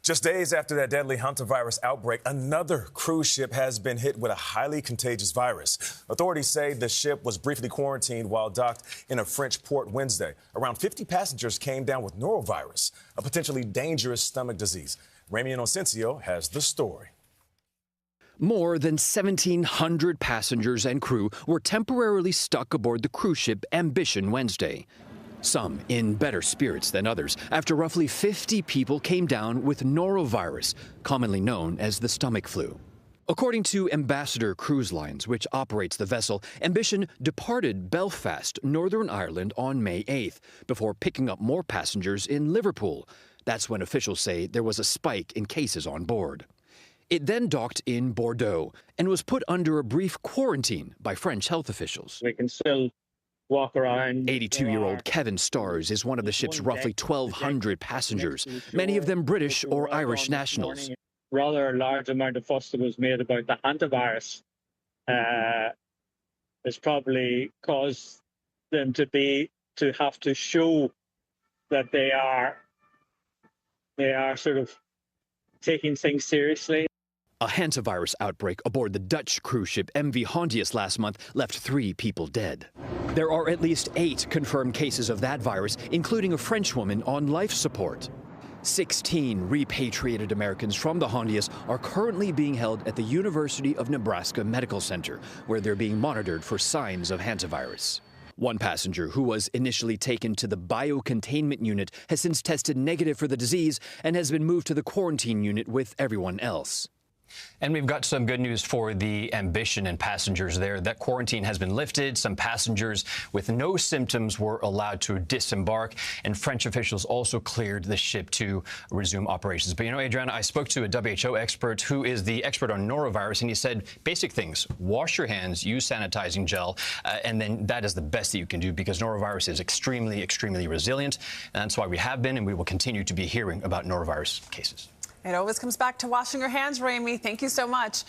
Just days after that deadly hantavirus outbreak, another cruise ship has been hit with a highly contagious virus. Authorities say the ship was briefly quarantined while docked in a French port Wednesday. Around 50 passengers came down with Norovirus, a potentially dangerous stomach disease. Ramy Inocencio has the story. More than 1,700 passengers and crew were temporarily stuck aboard the cruise ship Ambition Wednesday. Some in better spirits than others, after roughly 50 people came down with norovirus, commonly known as the stomach flu. According to Ambassador Cruise Lines, which operates the vessel, Ambition departed Belfast, Northern Ireland on May 8th, before picking up more passengers in Liverpool. That's when officials say there was a spike in cases on board. It then docked in Bordeaux and was put under a brief quarantine by French health officials. We can still walk around. 82-year-old Kevin Stars is one of the ship's roughly 1,200 passengers, many of them British or Irish nationals. Rather large amount of fuss that was made about the hantavirus has probably caused them to have to show that they are sort of taking things seriously. A hantavirus outbreak aboard the Dutch cruise ship MV Hondius last month left 3 people dead. There are at least 8 confirmed cases of that virus, including a French woman on life support. 16 repatriated Americans from the Hondius are currently being held at the University of Nebraska Medical Center, where they're being monitored for signs of hantavirus. One passenger who was initially taken to the biocontainment unit has since tested negative for the disease and has been moved to the quarantine unit with everyone else. And we've got some good news for the Ambition and passengers there. That quarantine has been lifted. Some passengers with no symptoms were allowed to disembark, and French officials also cleared the ship to resume operations. But, you know, Adriana, I spoke to a WHO expert who is the expert on norovirus, and he said basic things: wash your hands, use sanitizing gel, and then that is the best that you can do, because norovirus is extremely, extremely resilient. And that's why we have been and we will continue to be hearing about norovirus cases. It always comes back to washing your hands, Ramy. Thank you so much.